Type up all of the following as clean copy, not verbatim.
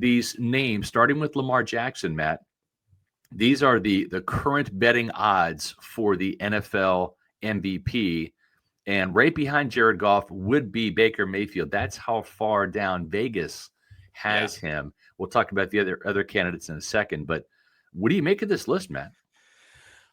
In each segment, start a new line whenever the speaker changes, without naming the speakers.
these names, starting with Lamar Jackson, Matt, these are the current betting odds for the NFL MVP. And right behind Jared Goff would be Baker Mayfield. That's how far down Vegas has him. We'll talk about the other candidates in a second. But what do you make of this list, Matt?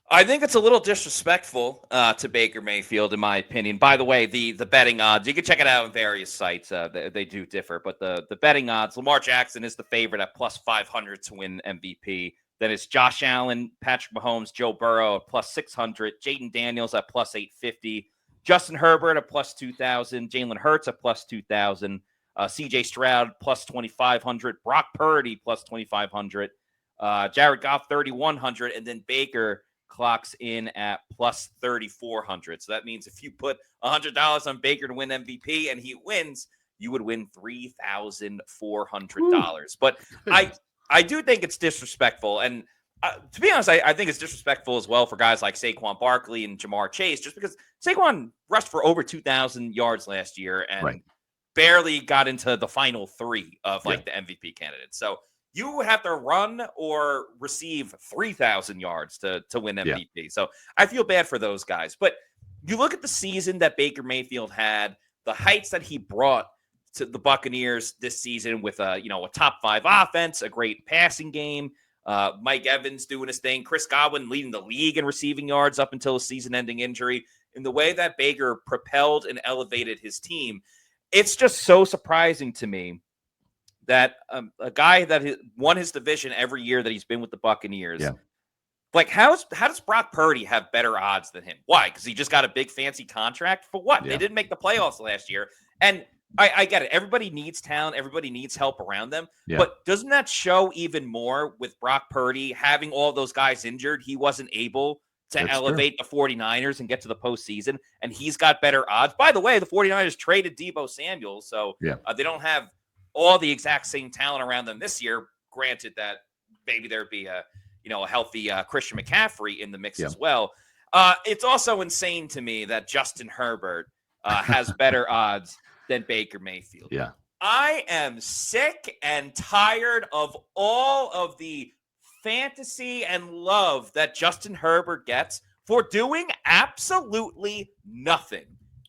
I think it's a little disrespectful to Baker Mayfield, in my opinion. By the way, the betting odds, you can check it out on various sites. They do differ. But the betting odds, Lamar Jackson is the favorite at plus 500 to win MVP. Then it's Josh Allen, Patrick Mahomes, Joe Burrow at plus 600, Jaden Daniels at plus 850, Justin Herbert at plus 2,000, Jalen Hurts at plus 2,000, CJ Stroud plus 2,500, Brock Purdy plus 2,500, Jared Goff 3,100, and then Baker clocks in at plus 3,400. So that means if you put $100 on Baker to win MVP and he wins, you would win $3,400. But I do think it's disrespectful. And to be honest, I think it's disrespectful as well for guys like Saquon Barkley and Jamar Chase, just because Saquon rushed for over 2,000 yards last year and barely got into the final three of the MVP candidates. So you would have to run or receive 3,000 yards to win MVP. Yeah. So I feel bad for those guys. But you look at the season that Baker Mayfield had, the heights that he brought to the Buccaneers this season with a top 5 offense, a great passing game, Mike Evans doing his thing, Chris Godwin leading the league in receiving yards up until a season-ending injury. In the way that Baker propelled and elevated his team, it's just so surprising to me that a guy that won his division every year that he's been with the Buccaneers, like how does Brock Purdy have better odds than him? Why? Because he just got a big fancy contract? For what? They didn't make the playoffs last year. And I get it. Everybody needs talent. Everybody needs help around them. Yeah. But doesn't that show even more with Brock Purdy having all those guys injured? He wasn't able to elevate the 49ers and get to the postseason, and he's got better odds. By the way, the 49ers traded Deebo Samuel, so they don't have all the exact same talent around them this year. Granted that maybe there'd be a healthy Christian McCaffrey in the mix as well. It's also insane to me that Justin Herbert has better odds than Baker Mayfield.
Yeah.
I am sick and tired of all of the fantasy and love that Justin Herbert gets for doing absolutely nothing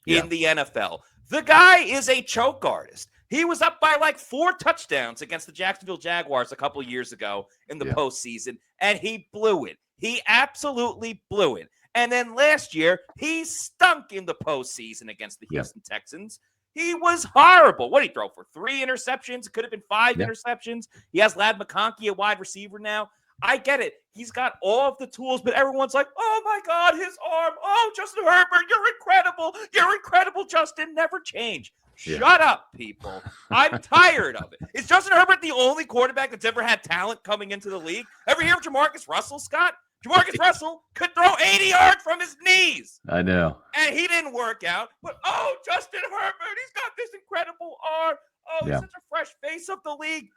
in the NFL. The guy is a choke artist. He was up by like 4 touchdowns against the Jacksonville Jaguars a couple of years ago in the postseason, and he blew it. He absolutely blew it. And then last year, he stunk in the postseason against the Houston Texans. He was horrible. What did he throw for? 3 interceptions? It could have been 5 interceptions. He has Ladd McConkey, a wide receiver now. I get it. He's got all of the tools, but everyone's like, oh, my God, his arm. Oh, Justin Herbert, you're incredible. You're incredible, Justin. Never change. Shut up, people. I'm tired of it. Is Justin Herbert the only quarterback that's ever had talent coming into the league? Ever hear of Jamarcus Russell, Scott? Jamarcus Russell could throw 80 yards from his knees.
I know.
And he didn't work out. But, Justin Herbert, he's got this incredible arm. Oh, he's such a fresh face of the league.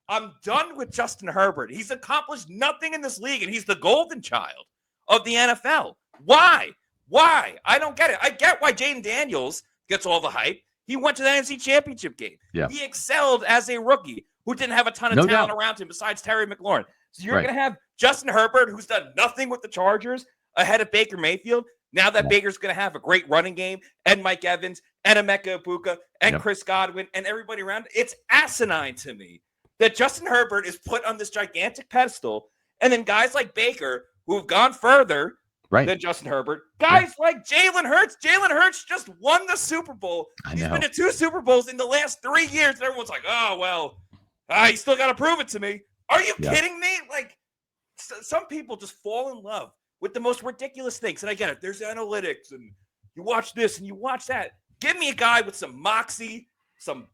I'm done with Justin Herbert. He's accomplished nothing in this league, and he's the golden child of the NFL. Why? I don't get it. I get why Jaden Daniels gets all the hype. He went to the NFC Championship game. Yeah. He excelled as a rookie who didn't have a ton of talent around him besides Terry McLaurin. So you're going to have Justin Herbert, who's done nothing with the Chargers, ahead of Baker Mayfield. Now that Baker's going to have a great running game, and Mike Evans, and Emeka Egbuka, and Chris Godwin, and everybody around, it's asinine to me that Justin Herbert is put on this gigantic pedestal, and then guys like Baker, who have gone further than Justin Herbert, guys like Jalen Hurts. Jalen Hurts just won the Super Bowl. He's been to 2 Super Bowls in the last 3 years, and everyone's like, oh, well, you still got to prove it to me. Are you kidding me? Like, some people just fall in love with the most ridiculous things. And I get it. There's analytics, and you watch this and you watch that. Give me a guy with some moxie, some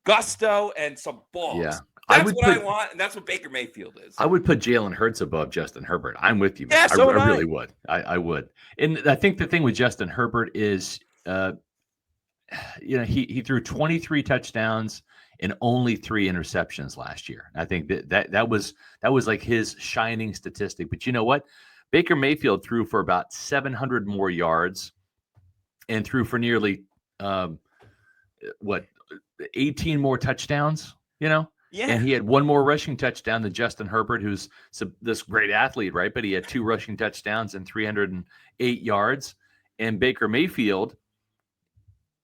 gusto, and some balls. Yeah. That's what I want, and that's what Baker Mayfield is.
I would put Jalen Hurts above Justin Herbert. I'm with you, man.
Yeah, so
I really would. I would. And I think the thing with Justin Herbert is, he threw 23 touchdowns and only 3 interceptions last year. I think that was like his shining statistic. But you know what? Baker Mayfield threw for about 700 more yards and threw for nearly 18 more touchdowns,
Yeah.
And he had one more rushing touchdown than Justin Herbert, who's this great athlete, right? But he had 2 rushing touchdowns and 308 yards. And Baker Mayfield,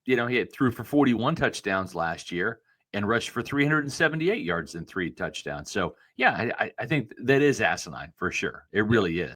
he threw for 41 touchdowns last year and rushed for 378 yards and 3 touchdowns. So, yeah, I think that is asinine for sure. It really is.